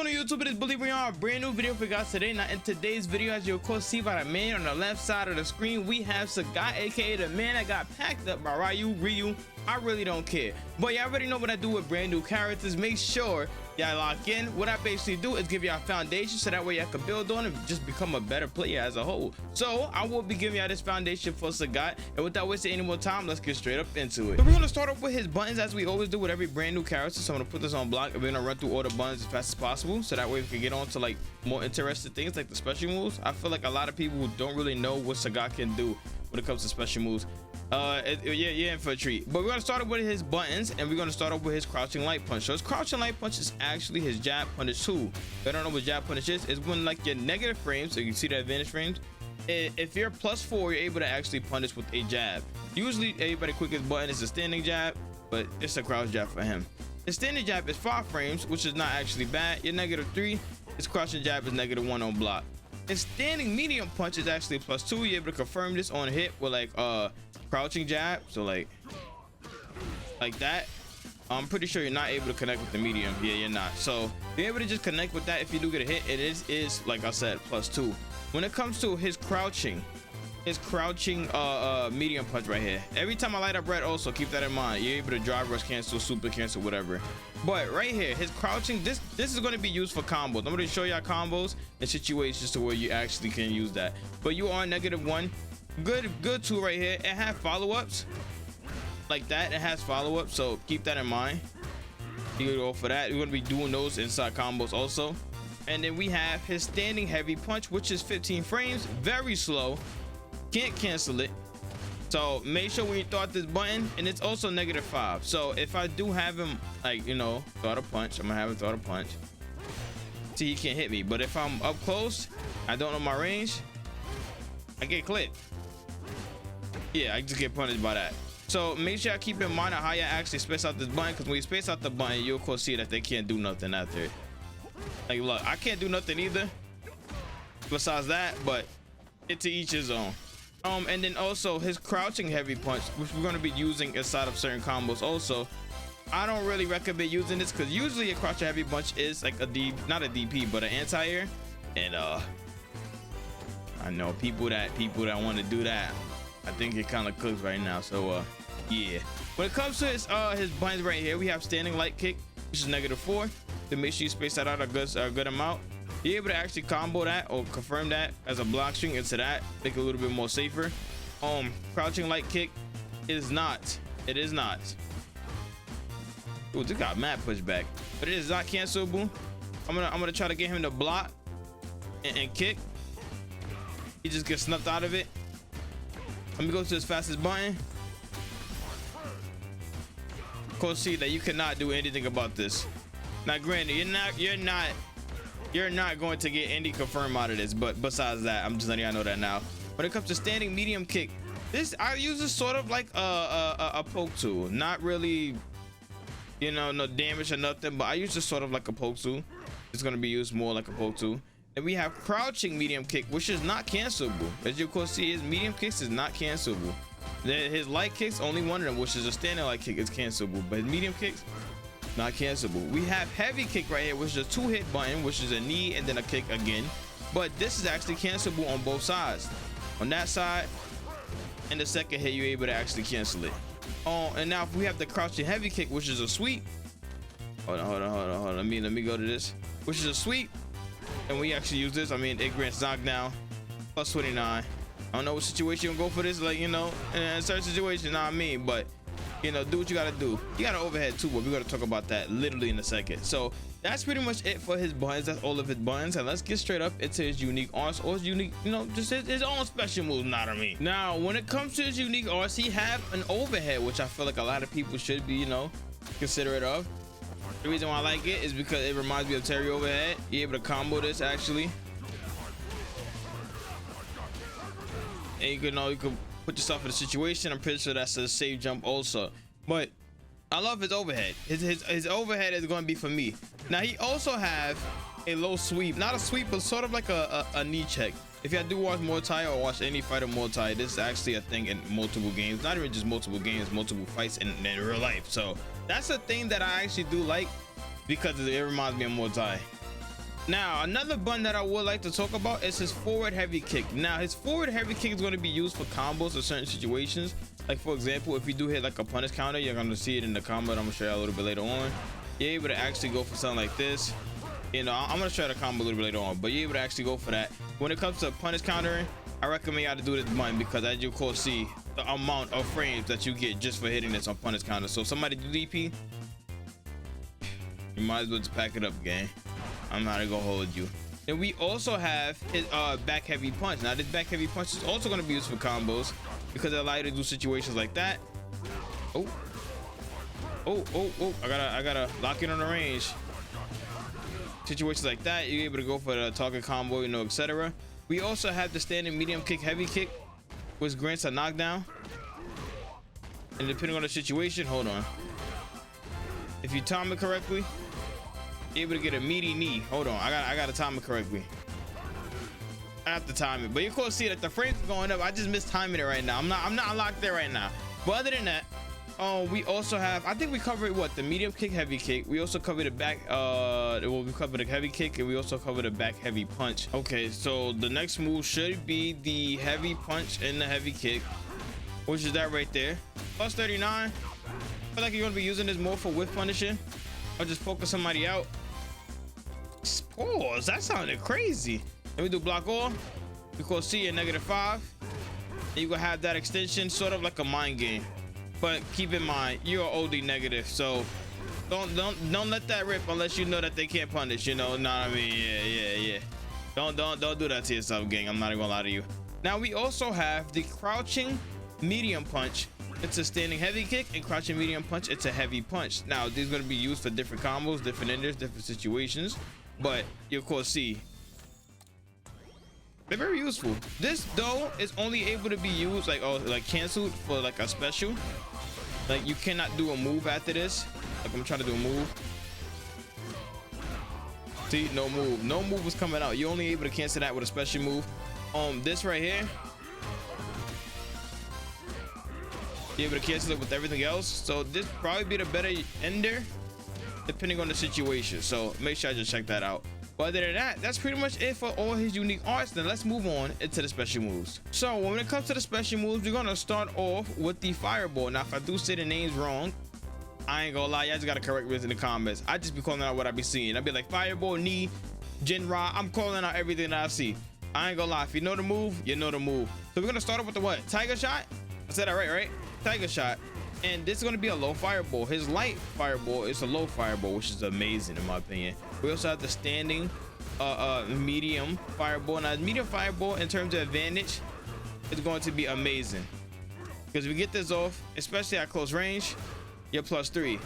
going on YouTube? It is Believe we are a brand new video for you guys today. Now in today's video, as you of course see by the man on the left side of the screen, we have Sagat, aka the man that got packed up by Ryu. I really don't care, but y'all already know what I do with brand new characters. Make sure y'all lock in. What I basically do is give y'all a foundation so that way y'all can build on and just become a better player as a whole. So I will be giving y'all this foundation for Sagat, and without wasting any more time, let's get straight up into it. So we're gonna start off with his buttons as we always do with every brand new character. So I'm gonna put this on block and we're gonna run through all the buttons as fast as possible, so that way we can get on to like more interesting things like the special moves. I feel like a lot of people who don't really know what Sagat can do when it comes to special moves. Yeah, in for a treat. But we're gonna start off with his buttons, and we're gonna start off with his crouching light punch. So his crouching light punch is actually his jab punish too. If I don't know what jab punish is, it's when like your negative frames, so you can see the advantage frames. If you're +4, you're able to actually punish with a jab. Usually everybody quickest button is a standing jab, but it's a crouch jab for him. His standing jab is 5 frames, which is not actually bad. Your -3, his crouching jab is -1 on block. His standing medium punch is actually +2. You're able to confirm this on hit with like crouching jab, so like that. I'm pretty sure you're not able to connect with the medium. Yeah, you're not. So you're able to just connect with that. If you do get a hit, it is like I said, +2. When it comes to his crouching medium punch right here, every time I light up red, also keep that in mind. You're able to drive rush cancel, super cancel, whatever. But right here, his crouching, this is going to be used for combos. I'm going to show y'all combos and situations to where you actually can use that. But you are -1. Good tool right here. It has follow-ups like that. It has follow-ups, so keep that in mind. You go for that. We're going to be doing those inside combos also. And then we have his standing heavy punch, which is 15 frames, very slow, can't cancel it. So make sure when you throw out this button, and it's also -5. So if I do have him like, you know, throw out a punch, I'm gonna have him throw out a punch. See, he can't hit me, but if I'm up close, I don't know my range, I get clipped. Yeah, I just get punished by that. So make sure I keep in mind how you actually space out this button, because when you space out the button, you'll of course see that they can't do nothing after it. Like, look, I can't do nothing either besides that, but it's to each his own. And then also his crouching heavy punch, which we're going to be using inside of certain combos also. I don't really recommend using this because usually a crouching heavy punch is like not a DP, but an anti-air. And I know people that want to do that. I think it kind of cooks right now. So yeah. When it comes to his buttons right here, we have standing light kick, which is -4. To make sure you space that out a good amount. You're able to actually combo that or confirm that as a block string into that, make it a little bit more safer. Crouching light kick is not. It is not. Ooh, this got mad pushback, but it is not cancelable. I'm gonna try to get him to block and kick. He just gets snuffed out of it. Let me go to his fastest button. Of course, see that you cannot do anything about this. Now, granted, you're not going to get any confirm out of this, but besides that, I'm just letting y'all know that now. When it comes to standing medium kick, this I use this sort of like a poke tool. Not really, you know, no damage or nothing, but I use this sort of like a poke tool. It's going to be used more like a poke tool. And we have crouching medium kick, which is not cancelable. As you of course see, his medium kicks is not cancelable. His light kicks, only one of them, which is a standing light kick, is cancelable, but his medium kicks, not cancelable. We have heavy kick right here, which is a 2-hit button, which is a knee and then a kick again. But this is actually cancelable on both sides. On that side, and the second hit, you're able to actually cancel it. And now if we have the crouching heavy kick, which is a sweep. Hold on. Let me go to this, which is a sweep. And we actually use this. I mean, it grants knockdown, +29. I don't know what situation you'll go for this, like, you know, in a certain situation, know what I mean, but you know, do what you gotta do. You got an overhead too, but we're gonna talk about that literally in a second. So that's pretty much it for his buttons. That's all of his buttons, and let's get straight up into his unique arts or his unique, you know, just his own special moves. Not I mean. Now, when it comes to his unique arts, he have an overhead, which I feel like a lot of people should be, you know, considerate of. The reason why I like it is because it reminds me of Terry overhead. You're able to combo this actually, and you can put yourself in a situation. I'm pretty sure that's a safe jump also, but I love his overhead. His overhead is going to be for me. Now he also have a low sweep, not a sweep, but sort of like a knee check. If you do watch Muay Thai or watch any fighter Muay Thai, this is actually a thing in multiple games, not even just multiple games, multiple fights in real life. So that's a thing that I actually do like, because it reminds me of Muay Thai. Now, another button that I would like to talk about is his forward heavy kick. Now, his forward heavy kick is going to be used for combos or certain situations. Like, for example, if you do hit like a punish counter, you're going to see it in the combo. I'm going to show you a little bit later on. You're able to actually go for something like this. You know, I'm going to show you the combo a little bit later on, but you're able to actually go for that. When it comes to punish countering, I recommend y'all to do this button because, as you can see, the amount of frames that you get just for hitting this on punish counter. So if somebody do DP, you might as well just pack it up, gang. I'm not gonna hold you. Then we also have his back heavy punch. Now this back heavy punch is also going to be used for combos because it allows you to do situations like that. Oh, I gotta lock in on the range. Situations like that, you're able to go for the target combo, you know, etc. We also have the standing medium kick, heavy kick, which grants a knockdown. And depending on the situation, hold on. If you time it correctly, able to get a meaty knee. Hold on, I gotta time it correctly. I have to time it, but you can see that the frames are going up. I just missed timing it right now. I'm not unlocked there right now. But other than that, we also have, I think we covered what, the medium kick, heavy kick. We also covered the back, well, we covered the heavy kick, and we also covered the back heavy punch. Okay, so the next move should be the heavy punch and the heavy kick, which is that right there. Plus 39. I feel like you're gonna be using this more for whiff punishing or just focus somebody out. Pause, that sounded crazy. Let me do block all. We can see a -5. And you gonna have that extension, sort of like a mind game. But keep in mind, you're OD negative, so don't let that rip unless you know that they can't punish. You know, know what I mean? Yeah. Don't do that to yourself, gang. I'm not even gonna lie to you. Now we also have the crouching medium punch. It's a standing heavy kick, and crouching medium punch, it's a heavy punch. Now these are gonna be used for different combos, different enders, different situations. But you of course see they're very useful. This though is only able to be used like canceled for like a special. Like you cannot do a move after this. Like I'm trying to do a move. See, no move was coming out. You're only able to cancel that with a special move. This right here, you're able to cancel it with everything else. So this probably be the better ender depending on the situation. So make sure I just check that out. But other than that, that's pretty much it for all his unique arts. Then let's move on into the special moves. So when it comes to the special moves, we're gonna start off with the fireball. Now if I do say the names wrong, I ain't gonna lie, y'all just gotta correct me in the comments. I just be calling out what I be seeing. I be like fireball, knee, Jinra. I'm calling out everything that I see. I ain't gonna lie, if you know the move, you know the move. So we're gonna start off with the what? Tiger shot? I said that right? Tiger shot. And this is going to be a low fireball. His light fireball is a low fireball, which is amazing in my opinion. We also have the standing medium fireball. Now medium fireball in terms of advantage is going to be amazing because if we get this off, especially at close range, you're +3.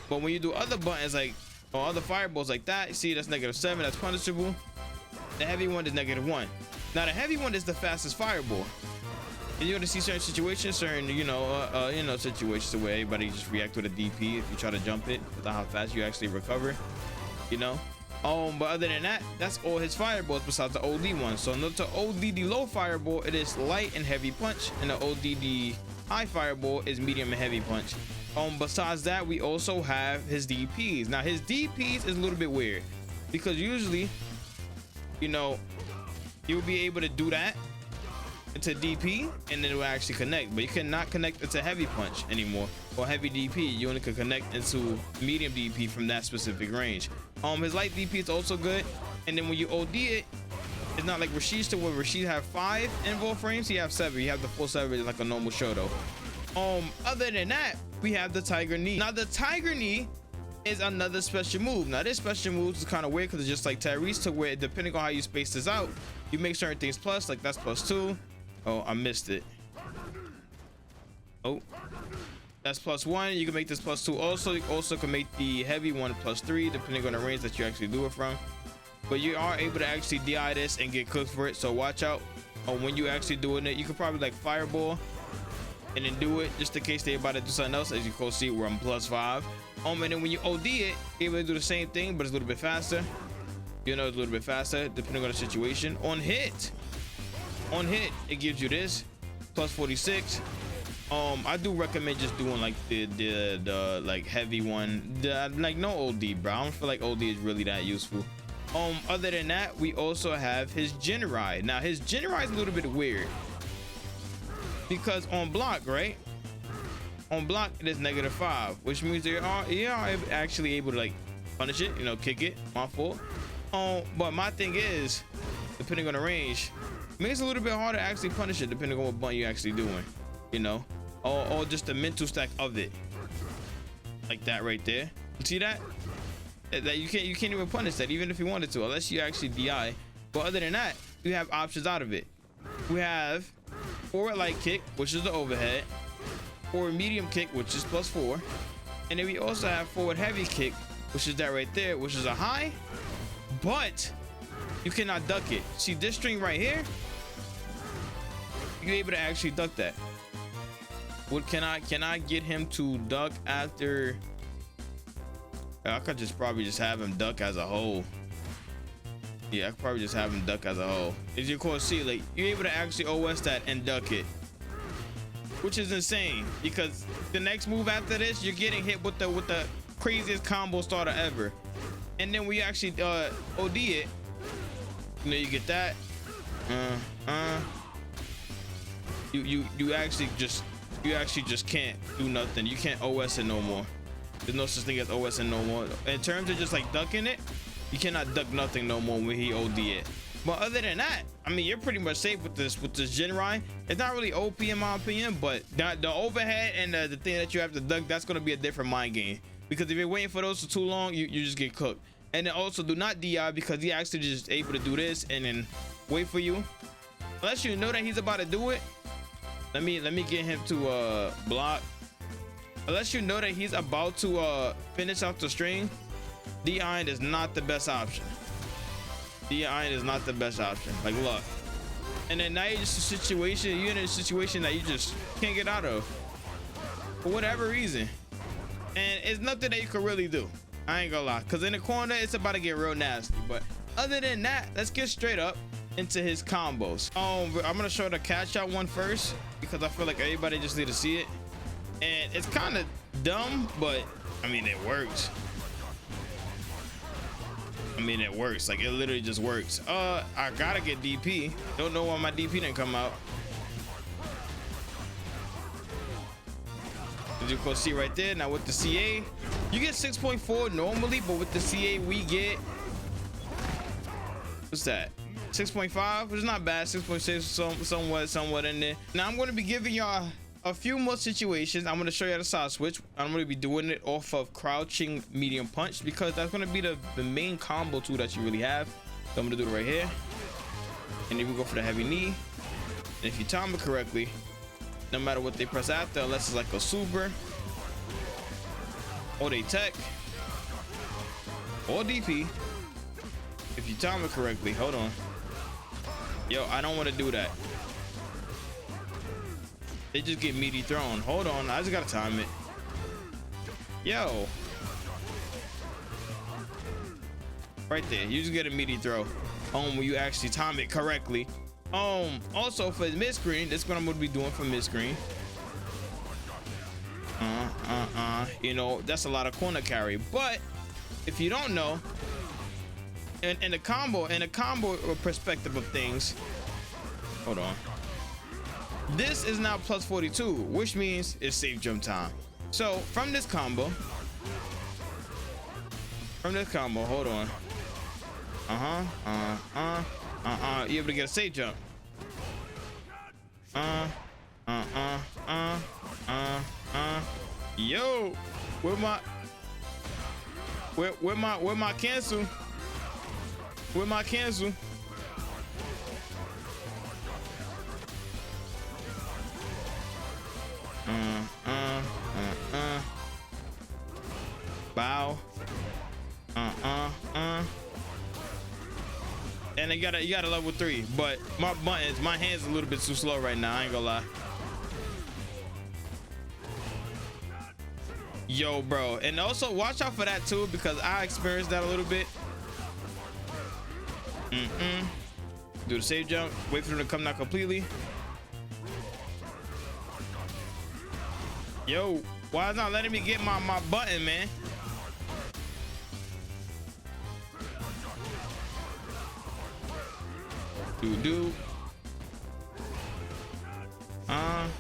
But when you do other buttons like or other fireballs like that, you see that's -7, that's punishable. The heavy one is -1. Now the heavy one is the fastest fireball. And you're gonna see certain situations, certain situations where everybody just react with a DP if you try to jump it without how fast you actually recover, you know. But other than that, that's all his fireballs besides the OD one. So note the ODD low fireball, it is light and heavy punch, and the ODD high fireball is medium and heavy punch. Besides that, we also have his DPs. Now his DPs is a little bit weird because usually, you know, you'll be able to do that into DP and then it will actually connect, but you cannot connect into heavy punch anymore or heavy DP. You only can connect into medium DP from that specific range. His light DP is also good, and then when you OD it, it's not like Rashid's to where Rashid have 5 involved frames, he have 7. You have the full 7 like a normal Shoto. Other than that, we have the Tiger Knee. Now the Tiger Knee is another special move. Now this special move is kind of weird because it's just like Tyrese, to where depending on how you space this out, you make certain things plus, like that's +2. Oh, I missed it. Oh, that's +1. You can make this +2 also. You also can make the heavy one +3 depending on the range that you actually do it from. But you are able to actually DI this and get cooked for it, so watch out when you actually doing it. You could probably like fireball and then do it just in case they're about to do something else. As you can see, we're on +5. And then when you OD it, you're able to do the same thing, but it's a little bit faster. You know, it's a little bit faster depending on the situation. On hit, it gives you this +46. I do recommend just doing like the like heavy one, like no OD, bro. I don't feel like OD is really that useful. Other than that, we also have his gen ride. Now his gen ride is a little bit weird because on block, right? On block it is -5, which means you are actually able to like punish it, you know, kick it, my fault. But my thing is, depending on the range, it makes it a little bit harder to actually punish it depending on what button you're actually doing, you know, or just the mental stack of it, like that right there. You see that? That you can't even punish that even if you wanted to, unless you actually DI. But other than that, you have options out of it. We have forward light kick, which is the overhead, forward medium kick, which is +4, and then we also have forward heavy kick, which is that right there, which is a high, but you cannot duck it. See this string right here, you're able to actually duck that. What can I get him to duck after? I could probably just have him duck as a whole. Yeah, I could probably just have him duck as a whole. As you can see, like, you're able to actually OS that and duck it, which is insane because the next move after this, you're getting hit with the craziest combo starter ever. And then we actually OD it. You know, you get that. You actually just can't do nothing. You can't OS it no more. There's no such thing as OSing no more. In terms of just like ducking it, you cannot duck nothing no more when he OD it. But other than that, I mean, you're pretty much safe with this gen ride. It's not really OP in my opinion, but the overhead and the thing that you have to duck, that's gonna be a different mind game. Because if you're waiting for those for too long, you just get cooked. And then also do not DI because he actually just able to do this and then wait for you. Unless you know that he's about to do it. Let me get him to block. Unless you know that he's about to finish off the string, DIing is not the best option. DIing is not the best option. Like, look. And then now you're just you're in a situation that you just can't get out of for whatever reason. And it's nothing that you can really do. I ain't gonna lie. Because in the corner, it's about to get real nasty. But other than that, let's get straight up into his combos. I'm gonna show the catch out one first because I feel like everybody just need to see it. And it's kind of dumb, but I mean, it works. I mean, it works. Like, it literally just works. I gotta get DP. Don't know why my DP didn't come out. As you can see right there. Now with the CA, you get 6.4 normally, but with the CA we get, what's that? 6.5, which is not bad. 6.6, somewhat in there. Now I'm going to be giving y'all a few more situations. I'm going to show you how to side switch. I'm going to be doing it off of crouching medium punch because that's going to be the main combo tool that you really have. So I'm going to do it right here, and then we go for the heavy knee. And if you time it correctly, no matter what they press after, unless it's like a super or they tech or DP, if you time it correctly, hold on. Yo, I don't want to do that. They just get meaty thrown. Hold on, I just gotta time it. Yo. Right there, you just get a meaty throw. When you actually time it correctly. Also for mid screen, that's what I'm gonna be doing for mid screen. You know, that's a lot of corner carry. But if you don't know, in the combo perspective of things, hold on. This is now plus 42, which means it's safe jump time. So from this combo, hold on. You able to get a safe jump. Yo, where my cancel? Where my cancel? Bow. And you got a level 3, but my hands a little bit too slow right now. I ain't gonna lie. Yo, bro, and also watch out for that too because I experienced that a little bit. Do the safe jump. Wait for them to come down completely. Yo, why is not letting me get my button, man? Do. And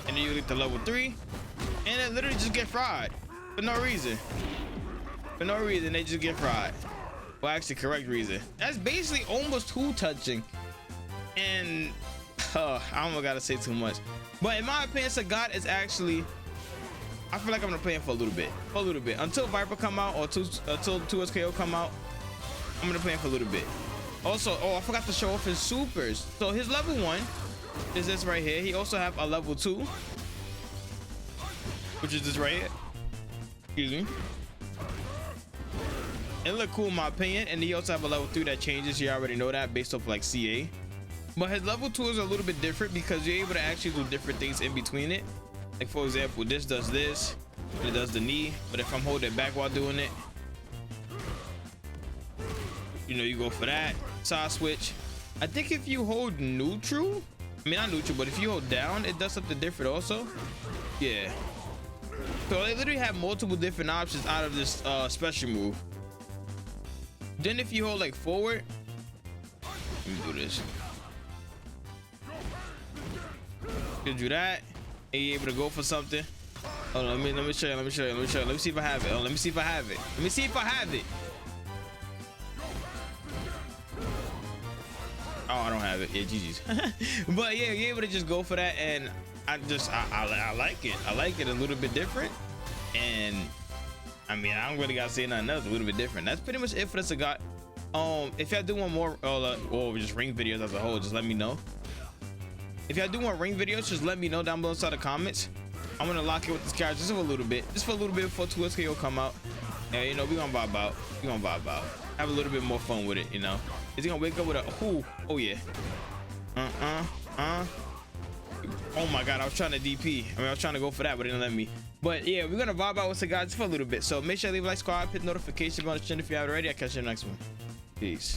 then you get to level 3, and it literally just get fried for no reason. For no reason, they just get fried. Well, actually, correct reason. That's basically almost 2 touching. And I don't gotta say too much, but in my opinion, Sagat is actually. I feel like I'm gonna play him for a little bit, until Viper come out or until 2SKO come out. I'm gonna play him for a little bit. Also, oh, I forgot to show off his supers. So his level 1 is this right here. He also have a level 2, which is this right here. Excuse me. It look cool in my opinion. And he also have a level 3 that changes. You already know that based off like CA. But his level 2 is a little bit different because you're able to actually do different things in between it. Like for example, this does this, and it does the knee. But if I'm holding it back while doing it, you know, you go for that side switch. I think if you hold neutral, I mean not neutral, but if you hold down, it does something different also. Yeah. So they literally have multiple different options out of this special move. Then if you hold like forward, let me do this. Gives you that, and you're able to go for something. Hold on, let me show you. Let me see if I have it. Let me see if I have it. Oh, I don't have it. Yeah, GG's. But yeah, you're able to just go for that, and I like it. I like it a little bit different, and I mean, I don't really gotta say nothing else. A little bit different. That's pretty much it for the Sagat. If y'all do want more, or just ring videos as a whole, just let me know. If y'all do want ring videos, just let me know down below inside the comments. I'm gonna lock it with this character just for a little bit, before 2SKO come out. Yeah, you know, we gonna vibe out. Have a little bit more fun with it, you know. Is he gonna wake up with a oh yeah. Oh my god, I was trying to DP. I mean, I was trying to go for that, but it didn't let me. But yeah, we're gonna vibe out with the guys for a little bit. So make sure to leave a like, subscribe, hit the notification bell on the channel if you haven't already. I'll catch you in the next one. Peace.